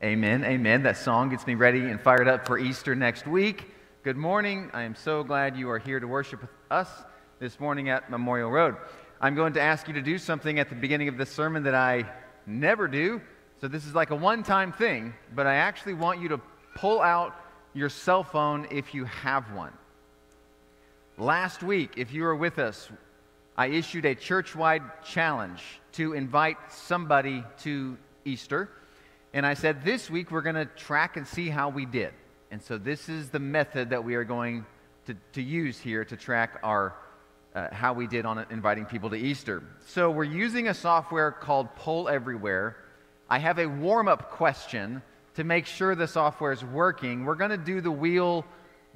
Amen, amen. That song gets me ready and fired up for Easter next week. Good morning. I am so glad you are here to worship with us this morning at Memorial Road. I'm going to ask you to do something at the beginning of this sermon that I never do. So this is like a one-time thing, but I actually want you to pull out your cell phone if you have one. Last week, if you were with us, I issued a church-wide challenge to invite somebody to Easter. And I said, this week we're going to track and see how we did. And so this is the method that we are going to use here to track our how we did on inviting people to Easter. So we're using a software called Poll Everywhere. I have a warm-up question to make sure the software is working. We're going to do the wheel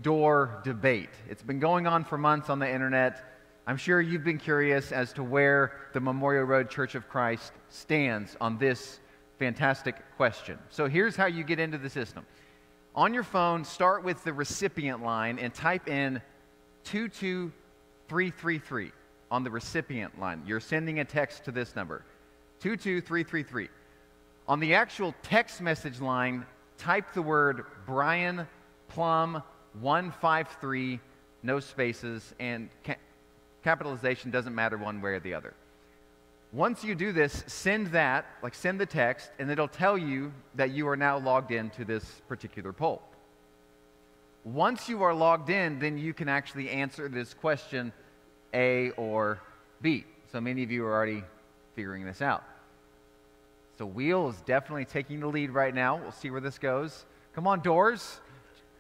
door debate. It's been going on for months on the internet. I'm sure you've been curious as to where the Memorial Road Church of Christ stands on this fantastic question. So here's how you get into the system. On your phone, start with the recipient line and type in 22333 on the recipient line. You're sending a text to this number, 22333. On the actual text message line, type the word Brian Plum 153, no spaces, and capitalization doesn't matter one way or the other. Once you do this, send that, send the text, and it'll tell you that you are now logged into this particular poll. Once you are logged in, then you can actually answer this question A or B. So many of you are already figuring this out. So Wheel is definitely taking the lead right now. We'll see where this goes. Come on, Doors,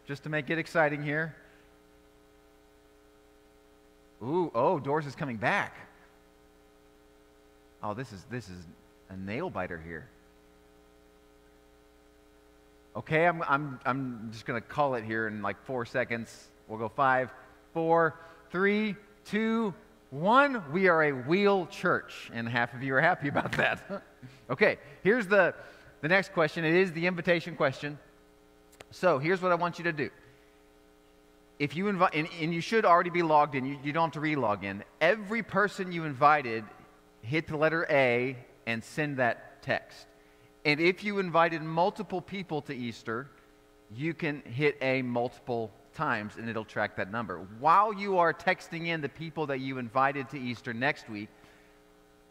just to make it exciting here. Ooh, oh, Doors is coming back. Oh, this is a nail biter here. Okay, I'm just going to call it here in like 4 seconds. We'll go 5, 4, 3, 2, 1. We are a Wheel church, and half of you are happy about that. Okay, here's the next question. It is the invitation question. So here's what I want you to do. If you invite, and you should already be logged in. You don't have to re-log in. Every person you invited, hit the letter A and send that text. And if you invited multiple people to Easter, you can hit A multiple times and it'll track that number. While you are texting in the people that you invited to Easter next week,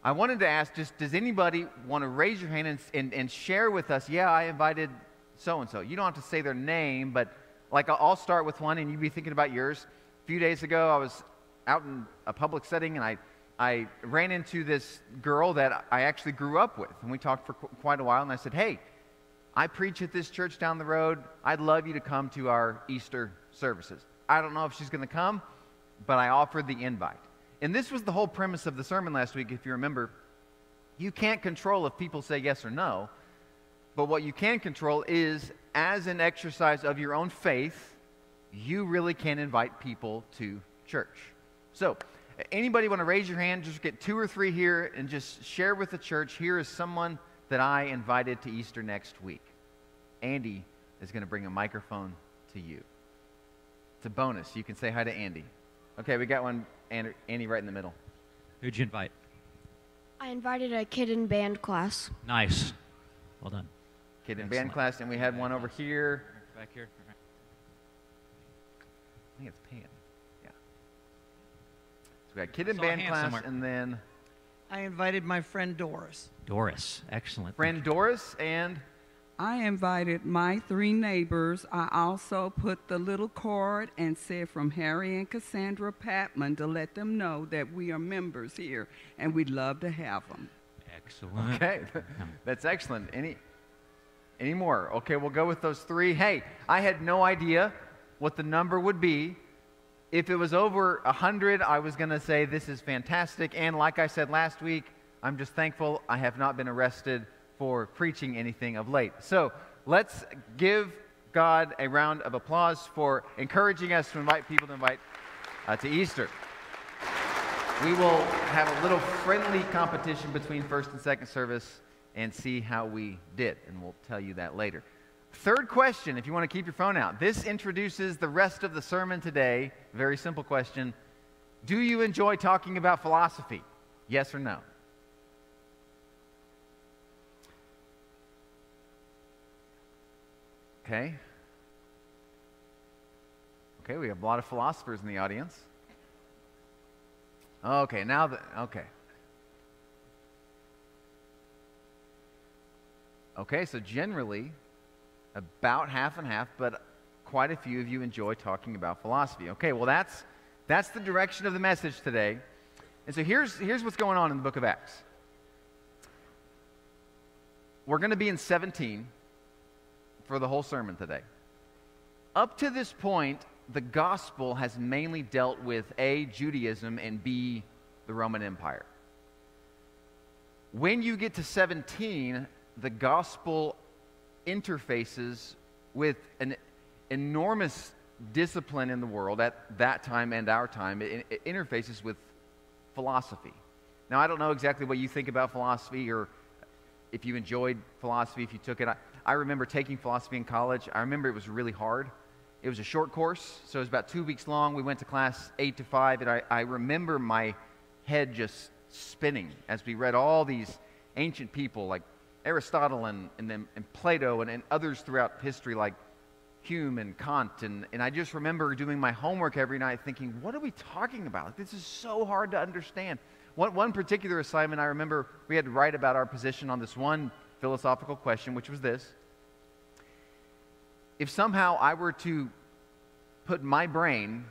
I wanted to ask, does anybody want to raise your hand and share with us, yeah, I invited so-and-so. You don't have to say their name, but I'll start with one and you be thinking about yours. A few days ago, I was out in a public setting and I ran into this girl that I actually grew up with, and we talked for quite a while, and I said, hey, I preach at this church down the road. I'd love you to come to our Easter services. I don't know if she's going to come, but I offered the invite. And this was the whole premise of the sermon last week, if you remember. You can't control if people say yes or no, but what you can control is, as an exercise of your own faith, you really can invite people to church. So, anybody want to raise your hand? Just get 2 or 3 here and just share with the church. Here is someone that I invited to Easter next week. Andy is going to bring a microphone to you. It's a bonus. You can say hi to Andy. Okay, we got one, Andy, right in the middle. Who'd you invite? I invited a kid in band class. Nice. Well done. Kid in band class, and we had one over here. Back here. I think it's Pam. We got kid in band class, somewhere. And then I invited my friend Doris. Doris, excellent. Friend Doris, and I invited my 3 neighbors. I also put the little card and said from Harry and Cassandra Patman to let them know that we are members here and we'd love to have them. Excellent. Okay, that's excellent. Any more? Okay, we'll go with those 3. Hey, I had no idea what the number would be. If it was over 100, I was going to say this is fantastic. And like I said last week, I'm just thankful I have not been arrested for preaching anything of late. So let's give God a round of applause for encouraging us to invite people to Easter. We will have a little friendly competition between first and second service and see how we did. And we'll tell you that later. Third question, if you want to keep your phone out. This introduces the rest of the sermon today. Very simple question. Do you enjoy talking about philosophy? Yes or no? Okay. Okay, we have a lot of philosophers in the audience. Okay, okay. Okay, so generally, about half and half, but quite a few of you enjoy talking about philosophy. Okay, well that's the direction of the message today. And so here's what's going on in the book of Acts. We're going to be in 17 for the whole sermon today. Up to this point, the gospel has mainly dealt with A, Judaism, and B, the Roman Empire. When you get to 17, the gospel interfaces with an enormous discipline in the world at that time and our time. It interfaces with philosophy. Now, I don't know exactly what you think about philosophy, or if you enjoyed philosophy, if you took it. I remember taking philosophy in college. I remember it was really hard. It was a short course, so it was about 2 weeks long. We went to class 8 to 5, and I remember my head just spinning as we read all these ancient people like Aristotle and Plato and others throughout history like Hume and Kant. And I just remember doing my homework every night thinking, what are we talking about? This is so hard to understand. One particular assignment, I remember we had to write about our position on this one philosophical question, which was this. If somehow I were to put my brain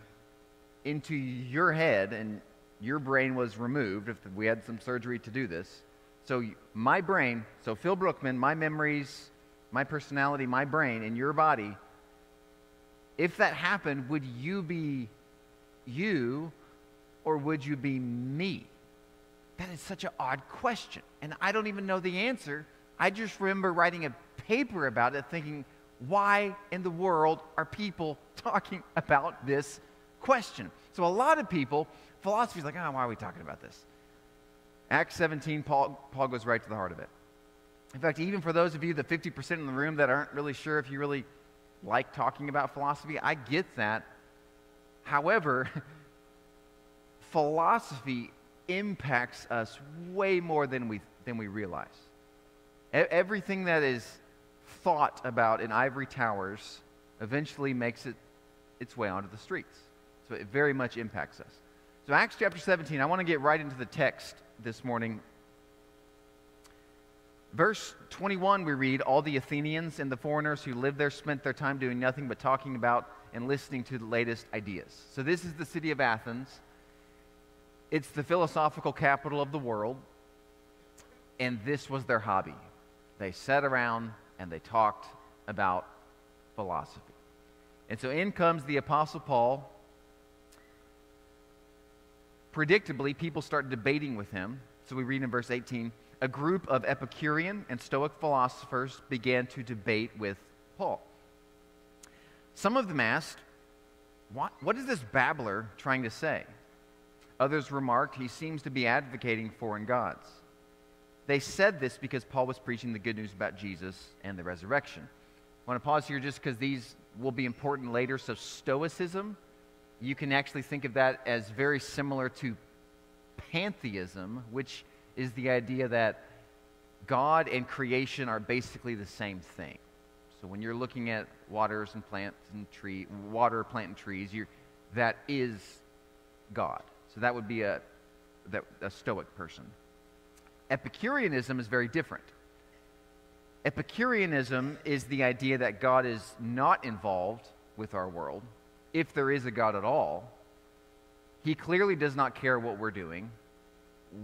into your head and your brain was removed, if we had some surgery to do this, so my brain, so Phil Brookman, my memories, my personality, my brain in your body, if that happened, would you be you or would you be me? That is such an odd question, and I don't even know the answer. I just remember writing a paper about it thinking, why in the world are people talking about this question? So a lot of people, philosophy is like, why are we talking about this? Acts 17, Paul goes right to the heart of it. In fact, even for those of you, the 50% in the room that aren't really sure if you really like talking about philosophy, I get that. However, philosophy impacts us way more than we realize. Everything that is thought about in ivory towers eventually makes its way onto the streets. So it very much impacts us. So Acts chapter 17, I want to get right into the text this morning. Verse 21, we read, all the Athenians and the foreigners who lived there spent their time doing nothing but talking about and listening to the latest ideas. So this is the city of Athens. It's the philosophical capital of the world, and this was their hobby. They sat around and they talked about philosophy. And so in comes the Apostle Paul. Predictably, people start debating with him. So we read in verse 18, a group of Epicurean and Stoic philosophers began to debate with Paul. Some of them asked, what is this babbler trying to say? Others remarked, he seems to be advocating foreign gods. They said this because Paul was preaching the good news about Jesus and the resurrection. I want to pause here just because these will be important later. So Stoicism, you can actually think of that as very similar to pantheism, which is the idea that God and creation are basically the same thing. So when you're looking at water, plant, and trees, that is God. So that would be a Stoic person. Epicureanism is very different. Epicureanism is the idea that God is not involved with our world. If there is a God at all, he clearly does not care what we're doing.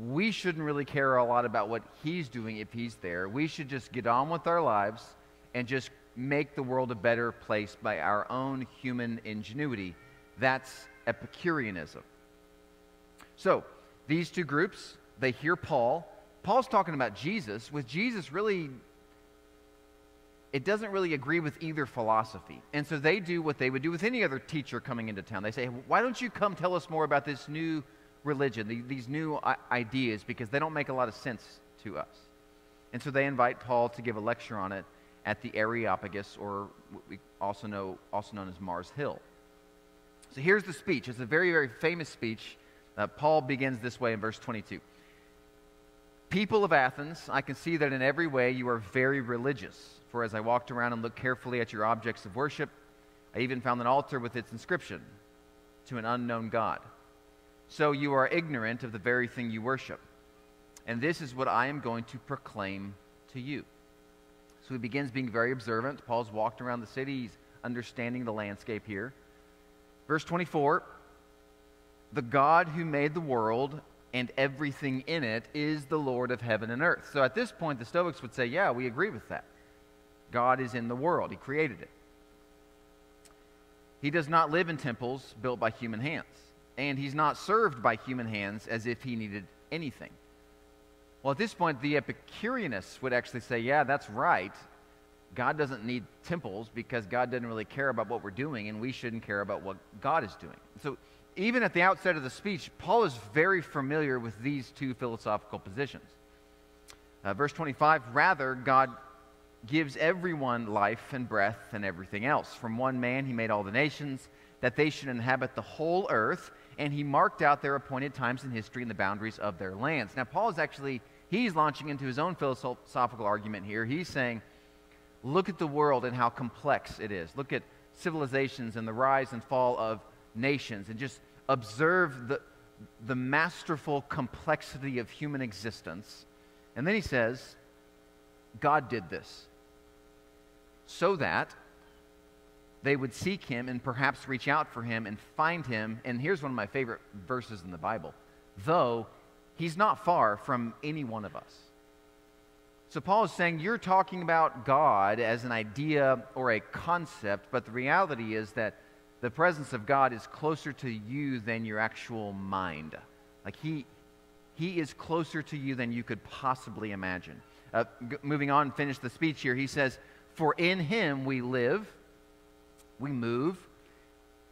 We shouldn't really care a lot about what he's doing if he's there. We should just get on with our lives and just make the world a better place by our own human ingenuity. That's Epicureanism. So, these two groups, they hear Paul. Paul's talking about Jesus. With Jesus, really, it doesn't really agree with either philosophy. And so they do what they would do with any other teacher coming into town. They say, why don't you come tell us more about this new religion, these new ideas, because they don't make a lot of sense to us. And so they invite Paul to give a lecture on it at the Areopagus, or what we also known as Mars Hill. So here's the speech. It's a very, very famous speech. Paul begins this way in verse 22. People of Athens, I can see that in every way you are very religious. For as I walked around and looked carefully at your objects of worship, I even found an altar with its inscription, to an unknown God. So you are ignorant of the very thing you worship. And this is what I am going to proclaim to you. So he begins being very observant. Paul's walked around the city. He's understanding the landscape here. Verse 24, the God who made the world and everything in it is the Lord of heaven and earth. So at this point, the Stoics would say, yeah, we agree with that. God is in the world. He created it. He does not live in temples built by human hands. And he's not served by human hands as if he needed anything. Well, at this point, the Epicureanists would actually say, yeah, that's right. God doesn't need temples because God doesn't really care about what we're doing, and we shouldn't care about what God is doing. So even at the outset of the speech, Paul is very familiar with these two philosophical positions. Verse 25, rather, God gives everyone life and breath and everything else. From one man he made all the nations, that they should inhabit the whole earth, and he marked out their appointed times in history and the boundaries of their lands. Now, Paul is actually, he's launching into his own philosophical argument here. He's saying, look at the world and how complex it is. Look at civilizations and the rise and fall of nations, and just observe the masterful complexity of human existence. And then he says, God did this so that they would seek him and perhaps reach out for him and find him. And here's one of my favorite verses in the Bible. Though he's not far from any one of us. So Paul is saying you're talking about God as an idea or a concept, but the reality is that the presence of God is closer to you than your actual mind. Like he is closer to you than you could possibly imagine. Moving on, finish the speech here. He says, for in him we live, we move,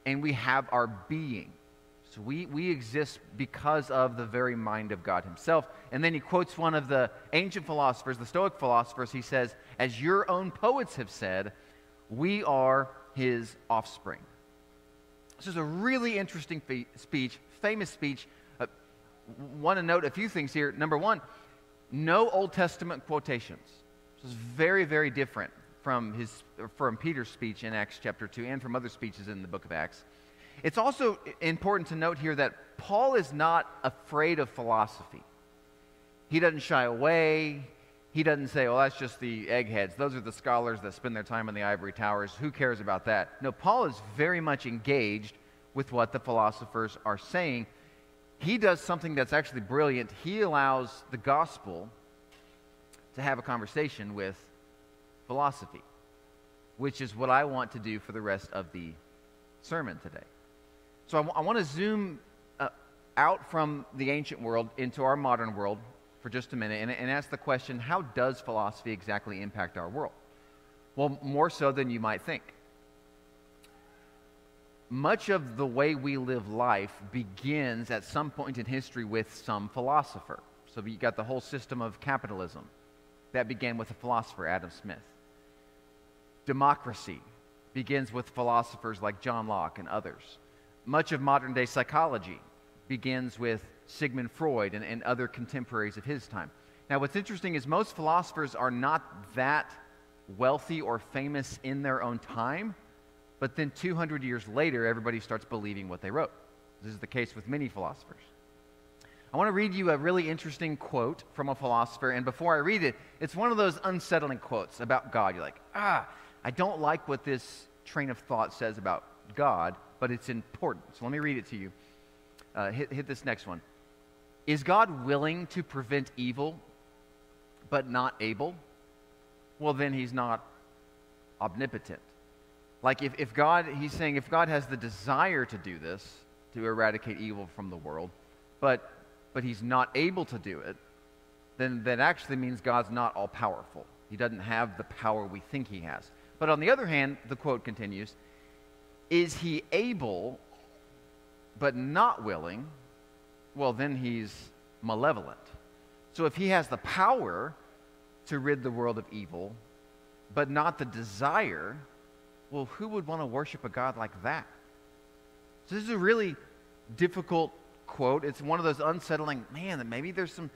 and we have our being. So we exist because of the very mind of God himself. And then he quotes one of the ancient philosophers, the Stoic philosophers. He says, as your own poets have said, we are his offspring. This is a really interesting speech, famous speech. Want to note a few things here. Number one, no Old Testament quotations. This is very, very different from Peter's speech in Acts chapter 2 and from other speeches in the book of Acts. It's also important to note here that Paul is not afraid of philosophy. He doesn't shy away. He doesn't say, well, that's just the eggheads. Those are the scholars that spend their time in the ivory towers. Who cares about that? No, Paul is very much engaged with what the philosophers are saying. He does something that's actually brilliant. He allows the gospel to have a conversation with philosophy, which is what I want to do for the rest of the sermon today. So I want to zoom out from the ancient world into our modern world for just a minute and ask the question, how does philosophy exactly impact our world? Well, more so than you might think. Much of the way we live life begins at some point in history with some philosopher. So you got the whole system of capitalism. That began with a philosopher, Adam Smith. Democracy begins with philosophers like John Locke and others. Much of modern-day psychology begins with Sigmund Freud and other contemporaries of his time. Now, what's interesting is most philosophers are not that wealthy or famous in their own time, but then 200 years later, everybody starts believing what they wrote. This is the case with many philosophers. I want to read you a really interesting quote from a philosopher, and before I read it, it's one of those unsettling quotes about God. You're like, I don't like what this train of thought says about God, but it's important. So let me read it to you. Hit this next one. Is God willing to prevent evil, but not able? Well, then he's not omnipotent. Like if God, he's saying if God has the desire to do this, to eradicate evil from the world, but he's not able to do it, then that actually means God's not all-powerful. He doesn't have the power we think he has. But on the other hand, the quote continues, is he able but not willing? Well, then he's malevolent. So if he has the power to rid the world of evil, but not the desire, well, who would want to worship a God like that? So this is a really difficult quote. It's one of those unsettling, man, maybe there's some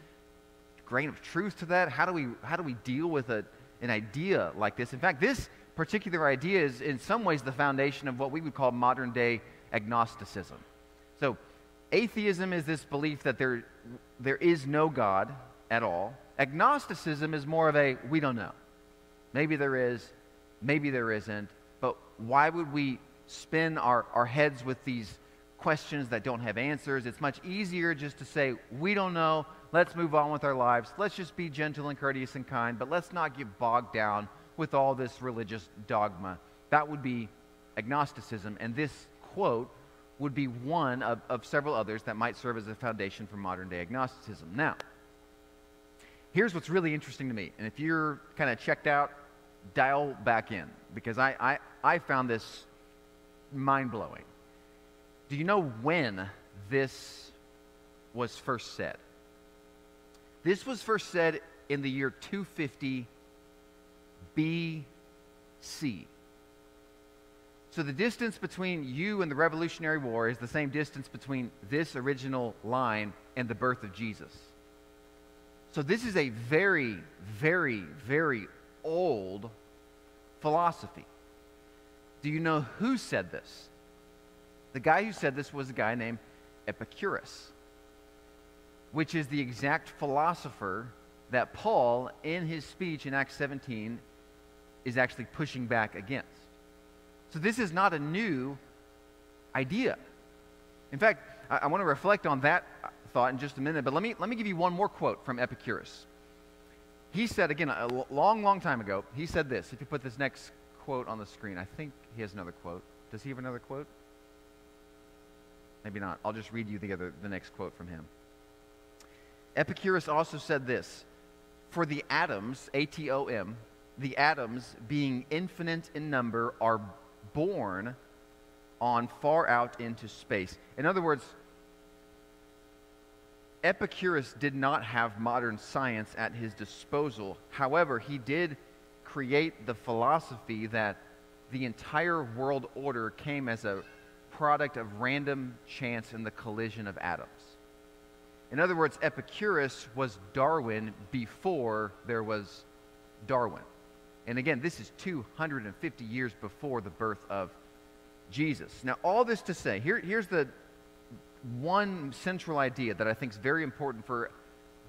grain of truth to that? How do we deal with an idea like this? In fact, this particular idea is in some ways the foundation of what we would call modern day agnosticism. So atheism is this belief that there is no God at all. Agnosticism is more of a we don't know. Maybe there is, maybe there isn't, but why would we spin our heads with these questions that don't have answers? It's much easier just to say, we don't know, let's move on with our lives, let's just be gentle and courteous and kind, but let's not get bogged down with all this religious dogma. That would be agnosticism, and this quote would be one of several others that might serve as a foundation for modern day agnosticism. Now, here's what's really interesting to me, and if you're kind of checked out, dial back in, because I found this mind-blowing. Do you know when this was first said? This was first said in the year 250 BC. So the distance between you and the Revolutionary War is the same distance between this original line and the birth of Jesus. So this is a very, very, very old philosophy. Do you know who said this? The guy who said this was a guy named Epicurus, which is the exact philosopher that Paul, in his speech in Acts 17, is actually pushing back against. So this is not a new idea. In fact, I want to reflect on that thought in just a minute, but let me give you one more quote from Epicurus. He said, again, a long time ago, he said this. If you put this next quote on the screen, I think he has another quote. Does he have another quote? Maybe not. I'll just read you the next quote from him. Epicurus also said this: for the atoms, atom, the atoms being infinite in number are born on far out into space. In other words, Epicurus did not have modern science at his disposal. However, he did create the philosophy that the entire world order came as a product of random chance in the collision of atoms. In other words, Epicurus was Darwin before there was Darwin. And again, this is 250 years before the birth of Jesus. Now, all this to say, here's the one central idea that I think is very important for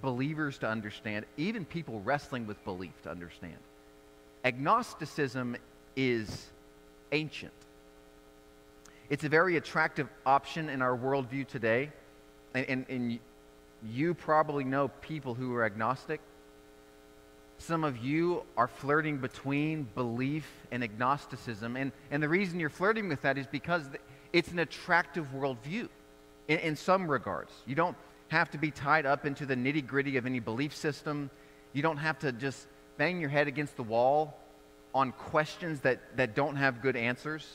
believers to understand, even people wrestling with belief to understand. Agnosticism is ancient. It's a very attractive option in our worldview today. And you probably know people who are agnostic. Some of you are flirting between belief and agnosticism. And the reason you're flirting with that is because it's an attractive worldview in some regards. You don't have to be tied up into the nitty-gritty of any belief system. You don't have to just bang your head against the wall on questions that don't have good answers.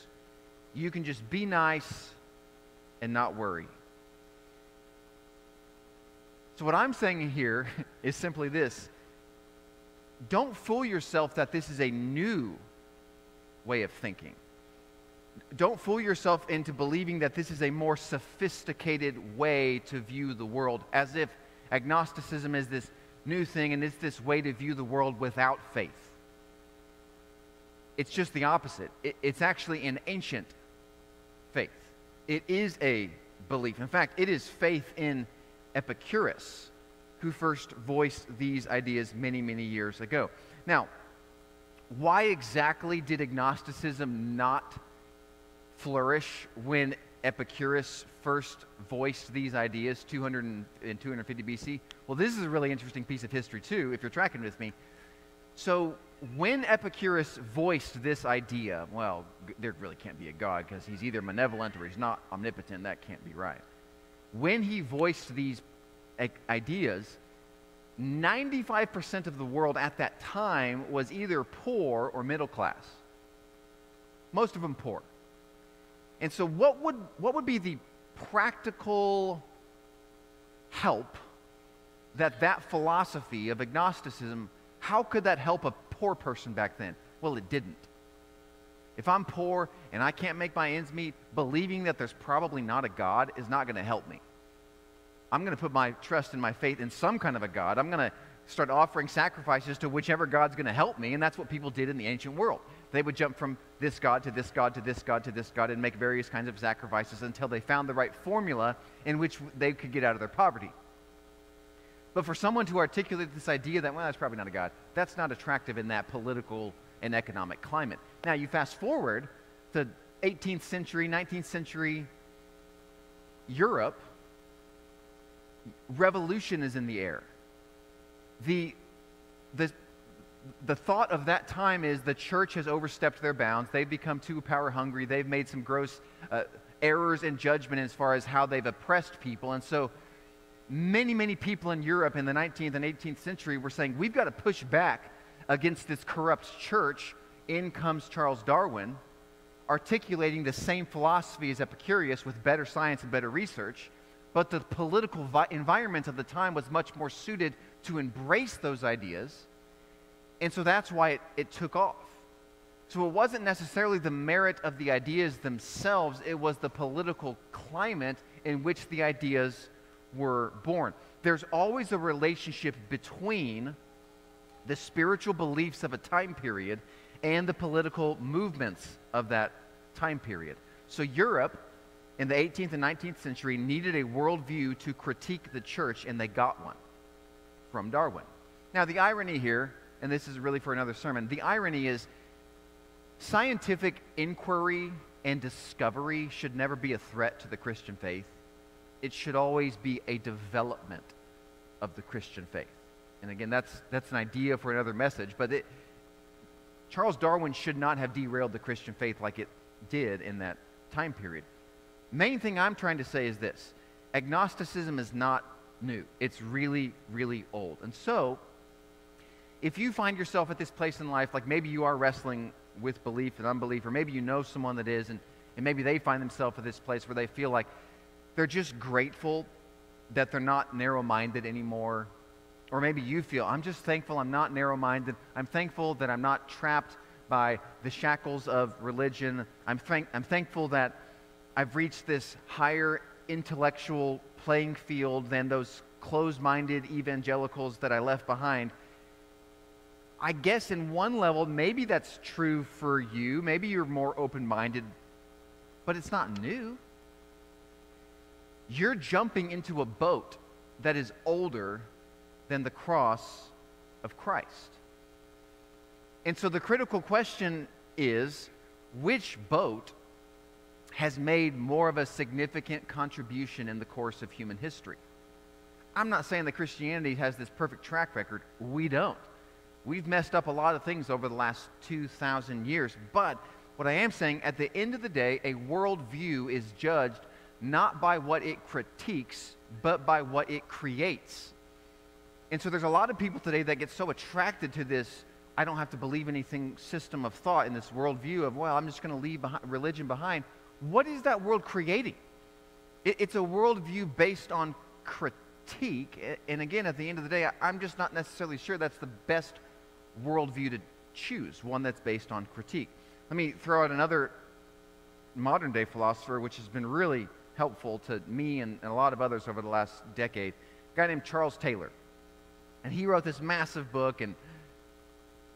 You can just be nice and not worry. So what I'm saying here is simply this: don't fool yourself that this is a new way of thinking. Don't fool yourself into believing that this is a more sophisticated way to view the world, as if agnosticism is this new thing and it's this way to view the world without faith. It's just the opposite. It's actually an ancient faith. It is a belief. In fact, it is faith in Epicurus who first voiced these ideas many, many years ago. Now, why exactly did agnosticism not flourish when Epicurus first voiced these ideas in 250 BC? Well, this is a really interesting piece of history too, if you're tracking with me. So when Epicurus voiced this idea, well, there really can't be a God because he's either malevolent or he's not omnipotent. That can't be right. When he voiced these ideas, 95% of the world at that time was either poor or middle class. Most of them poor. And so what would be the practical help that philosophy of agnosticism, how could that help a poor person back then? Well, it didn't. If I'm poor and I can't make my ends meet, believing that there's probably not a God is not going to help me. I'm going to put my trust and my faith in some kind of a God. I'm going to start offering sacrifices to whichever God's going to help me, and that's what people did in the ancient world. They would jump from this god to this god to this god to this god and make various kinds of sacrifices until they found the right formula in which they could get out of their poverty. But for someone to articulate this idea that, well, that's probably not a god, that's not attractive in that political and economic climate. Now, you fast forward to 18th century, 19th century Europe, revolution is in the air. The thought of that time is the church has overstepped their bounds. They've become too power hungry. They've made some gross errors in judgment as far as how they've oppressed people. And so many people in Europe in the 19th and 18th century were saying, we've got to push back against this corrupt church. In comes Charles Darwin, articulating the same philosophy as Epicurus with better science and better research. But the political environment of the time was much more suited to embrace those ideas. And so that's why it took off. So it wasn't necessarily the merit of the ideas themselves, it was the political climate in which the ideas were born. There's always a relationship between the spiritual beliefs of a time period and the political movements of that time period. So Europe in the 18th and 19th century needed a worldview to critique the church, and they got one from Darwin. Now, the irony here, and this is really for another sermon, the irony is scientific inquiry and discovery should never be a threat to the Christian faith. It should always be a development of the Christian faith. And again, that's an idea for another message, but Charles Darwin should not have derailed the Christian faith like it did in that time period. Main thing I'm trying to say is this: agnosticism is not new. It's really, really old. And so, if you find yourself at this place in life, like maybe you are wrestling with belief and unbelief, or maybe you know someone that is, and maybe they find themselves at this place where they feel like they're just grateful that they're not narrow-minded anymore. Or maybe you feel, I'm just thankful I'm not narrow-minded. I'm thankful that I'm not trapped by the shackles of religion. I'm thankful that I've reached this higher intellectual playing field than those closed-minded evangelicals that I left behind. I guess in one level, maybe that's true for you. Maybe you're more open-minded, but it's not new. You're jumping into a boat that is older than the cross of Christ. And so the critical question is, which boat has made more of a significant contribution in the course of human history? I'm not saying that Christianity has this perfect track record. We don't. We've messed up a lot of things over the last 2,000 years. But what I am saying, at the end of the day, a worldview is judged not by what it critiques, but by what it creates. And so there's a lot of people today that get so attracted to this, I don't have to believe anything system of thought in this worldview of, well, I'm just going to leave religion behind. What is that world creating? It's a worldview based on critique. And again, at the end of the day, I'm just not necessarily sure that's the best worldview to choose, one that's based on critique. Let me throw out another modern day philosopher, which has been really helpful to me and a lot of others over the last decade, a guy named Charles Taylor. And he wrote this massive book, and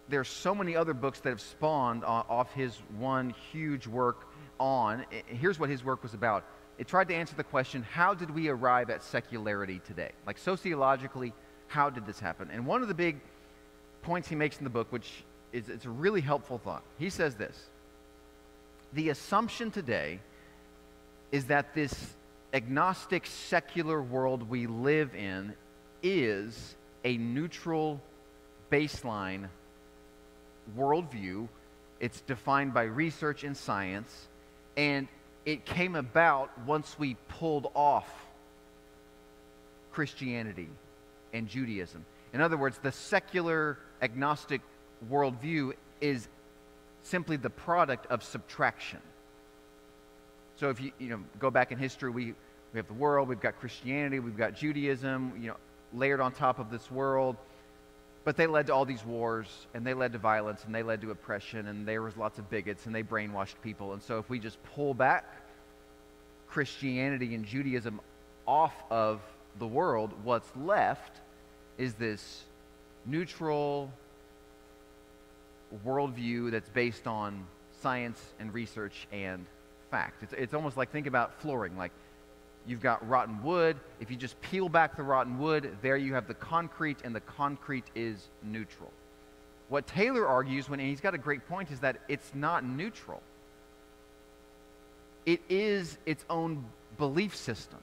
there's so many other books that have spawned off his one huge work on. Here's what his work was about. It tried to answer the question, how did we arrive at secularity today? Like sociologically, how did this happen? And one of the big points he makes in the book, which is it's a really helpful thought, he says this: the assumption today is that this agnostic secular world we live in is a neutral baseline worldview. It's defined by research and science, and it came about once we pulled off Christianity and Judaism. In other words, the secular agnostic worldview is simply the product of subtraction. So if you go back in history, we have the world, we've got Christianity, we've got Judaism, layered on top of this world, but they led to all these wars, and they led to violence, and they led to oppression, and there was lots of bigots, and they brainwashed people. And so if we just pull back Christianity and Judaism off of the world, what's left is this neutral worldview that's based on science and research and fact. It's almost like, think about flooring. Like, you've got rotten wood. If you just peel back the rotten wood, there you have the concrete, and the concrete is neutral. What Taylor argues, and he's got a great point, is that it's not neutral. It is its own belief system.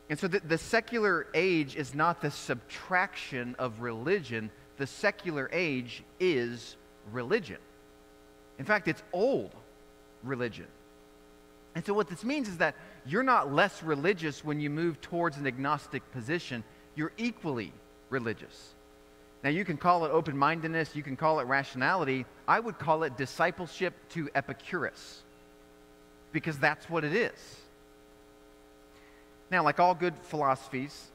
And so the secular age is not the subtraction of religion. The secular age is religion. In fact, it's old religion. And so what this means is that you're not less religious when you move towards an agnostic position. You're equally religious. Now, you can call it open-mindedness, you can call it rationality. I would call it discipleship to Epicurus, because that's what it is. Now, like all good philosophies,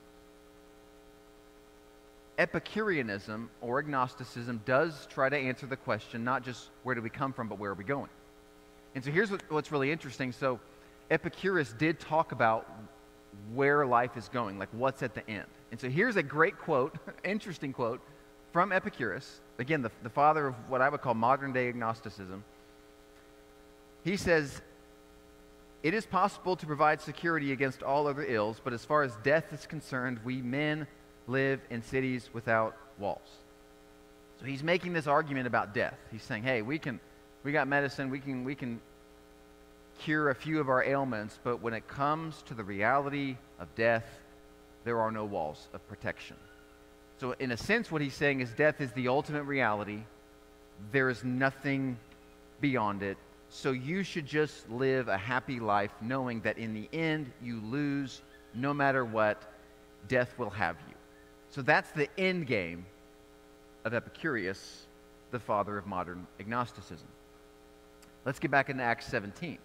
Epicureanism or agnosticism does try to answer the question, not just where do we come from, but where are we going? And so here's what's really interesting. So Epicurus did talk about where life is going, like what's at the end. And so here's a great quote, interesting quote, from Epicurus, again, the father of what I would call modern-day agnosticism. He says, "It is possible to provide security against all other ills, but as far as death is concerned, we men live in cities without walls." So he's making this argument about death. He's saying, hey, we got medicine, we can cure a few of our ailments, but when it comes to the reality of death, there are no walls of protection. So in a sense, what he's saying is death is the ultimate reality. There is nothing beyond it. So you should just live a happy life knowing that in the end, you lose no matter what, death will have you. So that's the end game of Epicurus, the father of modern agnosticism. Let's get back into Acts 17.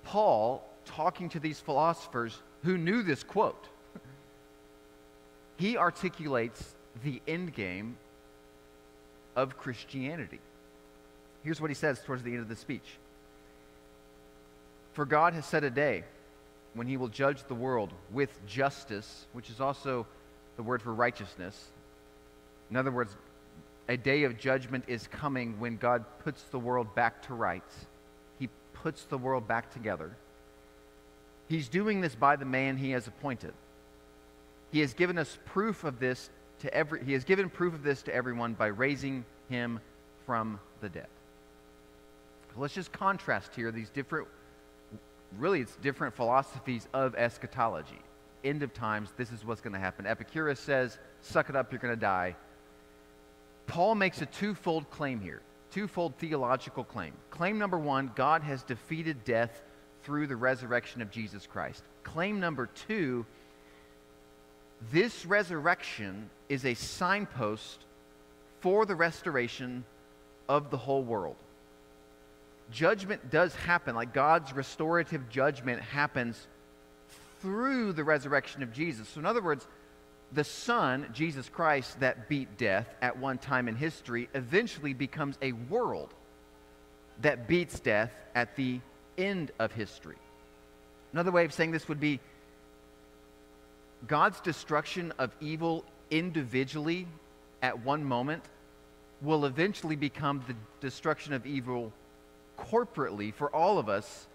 Paul, talking to these philosophers who knew this quote, he articulates the end game of Christianity. Here's what he says towards the end of the speech. "For God has set a day when he will judge the world with justice," which is also the word for righteousness. In other words, a day of judgment is coming when God puts the world back to rights. He puts the world back together. He's doing this by the man he has appointed. He has given us proof of this he has given proof of this to everyone by raising him from the dead. Let's just contrast here these different philosophies of eschatology. End of times, this is what's going to happen. Epicurus says, suck it up, you're going to die. Paul makes a twofold claim here, twofold theological claim. Claim number one, God has defeated death through the resurrection of Jesus Christ. Claim number two, this resurrection is a signpost for the restoration of the whole world. Judgment does happen, like God's restorative judgment happens through the resurrection of Jesus. So in other words, the Son, Jesus Christ, that beat death at one time in history, eventually becomes a world that beats death at the end of history. Another way of saying this would be God's destruction of evil individually at one moment will eventually become the destruction of evil corporately for all of us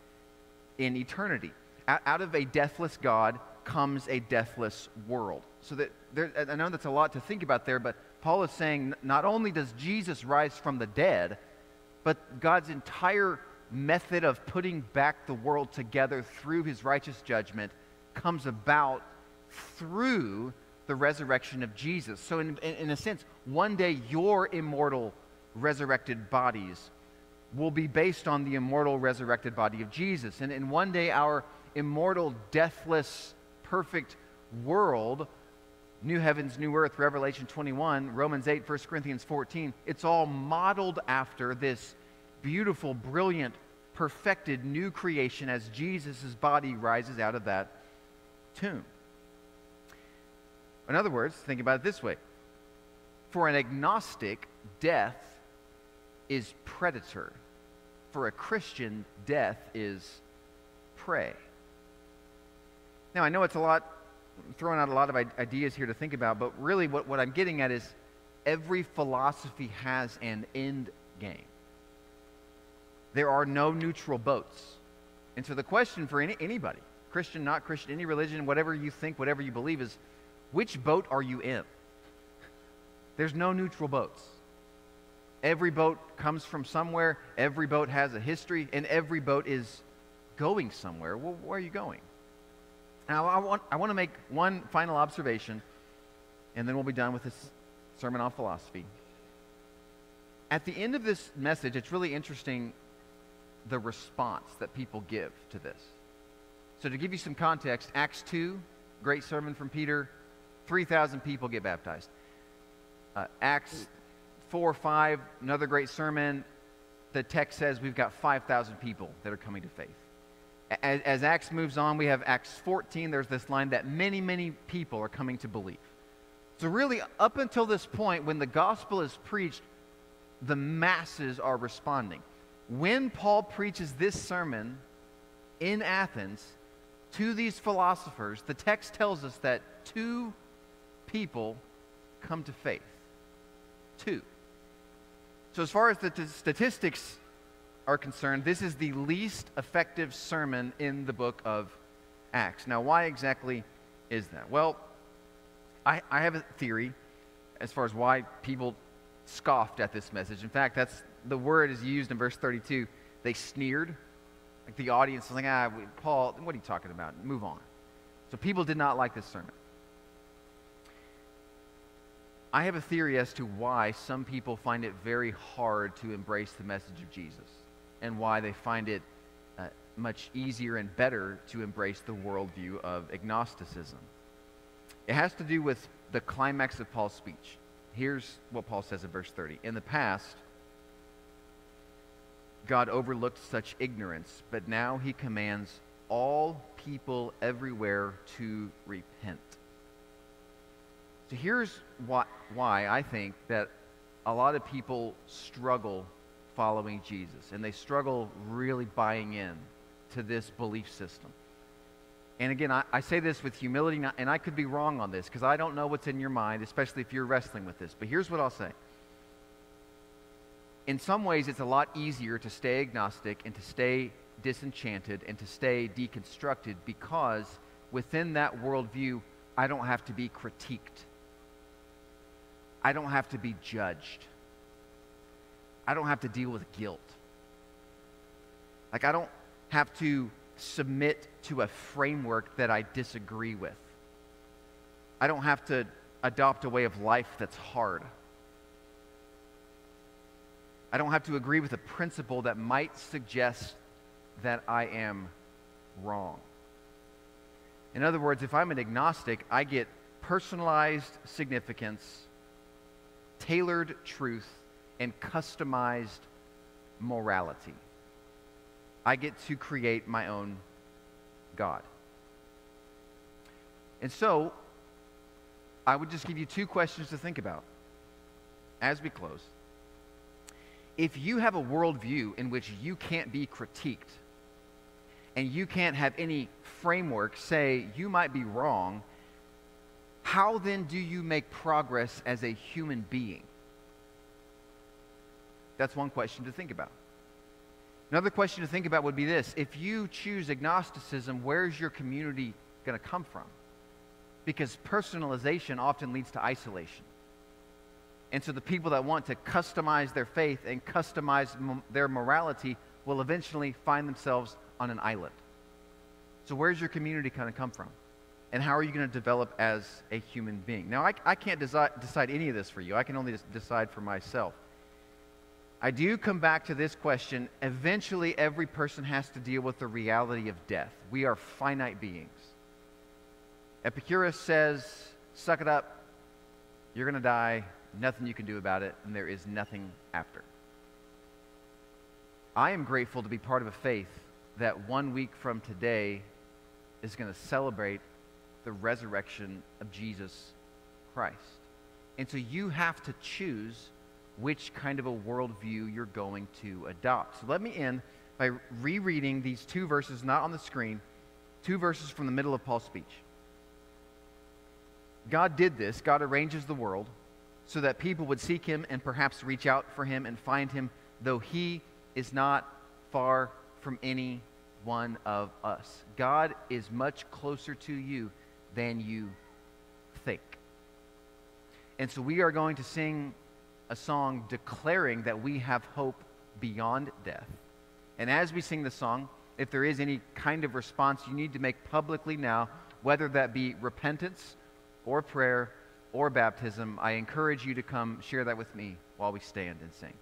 in eternity. Out of a deathless God comes a deathless world. So that I know that's a lot to think about there, but Paul is saying not only does Jesus rise from the dead, but God's entire method of putting back the world together through his righteous judgment comes about through the resurrection of Jesus. So in a sense, one day your immortal resurrected bodies will be based on the immortal resurrected body of Jesus. And one day our immortal, deathless, perfect world, new heavens, new earth, Revelation 21, Romans 8, 1 Corinthians 14, it's all modeled after this beautiful, brilliant, perfected new creation as Jesus' body rises out of that tomb. In other words, think about it this way. For an agnostic, death is predator. For a Christian, death is prey. Now, I know it's a lot throwing out a lot of ideas here to think about, but really what I'm getting at is every philosophy has an end game. There are no neutral boats. And so the question for anybody, Christian, not Christian, any religion, whatever you think, whatever you believe, is which boat are you in? There's no neutral boats. Every boat comes from somewhere, every boat has a history, and every boat is going somewhere. Well, where are you going? Now, I want to make one final observation, and then we'll be done with this sermon on philosophy. At the end of this message, it's really interesting the response that people give to this. So to give you some context, Acts 2, great sermon from Peter, 3,000 people get baptized. Acts 4, 5, another great sermon. The text says we've got 5,000 people that are coming to faith. As Acts moves on, we have Acts 14. There's this line that many, many people are coming to believe. So really, up until this point, when the gospel is preached, the masses are responding. When Paul preaches this sermon in Athens to these philosophers, the text tells us that 2 people come to faith. 2. So as far as the statistics are concerned, this is the least effective sermon in the book of Acts. Now, why exactly is that? Well, I have a theory as far as why people scoffed at this message. In fact, that's the word is used in verse 32. They sneered. Like the audience was like, Paul, what are you talking about? Move on. So people did not like this sermon. I have a theory as to why some people find it very hard to embrace the message of Jesus, and why they find it much easier and better to embrace the worldview of agnosticism. It has to do with the climax of Paul's speech. Here's what Paul says in verse 30. In the past, God overlooked such ignorance, but now he commands all people everywhere to repent. So here's why I think that a lot of people struggle following Jesus, and they struggle really buying in to this belief system. And again, I say this with humility, and I could be wrong on this, because I don't know what's in your mind, especially if you're wrestling with this. But here's what I'll say. In some ways, it's a lot easier to stay agnostic and to stay disenchanted and to stay deconstructed, because within that worldview, I don't have to be critiqued. I don't have to be judged. I don't have to deal with guilt. Like, I don't have to submit to a framework that I disagree with. I don't have to adopt a way of life that's hard. I don't have to agree with a principle that might suggest that I am wrong. In other words, if I'm an agnostic, I get personalized significance, tailored truth, and customized morality. I get to create my own God. And so, I would just give you 2 questions to think about as we close. If you have a worldview in which you can't be critiqued, and you can't have any framework say you might be wrong, how then do you make progress as a human being? That's one question to think about. Another question to think about would be this. If you choose agnosticism, where's your community going to come from? Because personalization often leads to isolation. And so the people that want to customize their faith and customize their morality will eventually find themselves on an island. So where's your community going to come from? And how are you going to develop as a human being? Now, I can't decide any of this for you. I can only decide for myself. I do come back to this question. Eventually, every person has to deal with the reality of death. We are finite beings. Epicurus says, suck it up. You're going to die. Nothing you can do about it. And there is nothing after. I am grateful to be part of a faith that 1 week from today is going to celebrate the resurrection of Jesus Christ. And so you have to choose which kind of a worldview you're going to adopt. So let me end by rereading these 2 verses, not on the screen, 2 verses from the middle of Paul's speech. God did this. God arranges the world so that people would seek him and perhaps reach out for him and find him, though he is not far from any one of us. God is much closer to you than you think. And so we are going to sing a song declaring that we have hope beyond death. And as we sing the song, if there is any kind of response you need to make publicly now, whether that be repentance or prayer or baptism, I encourage you to come share that with me while we stand and sing.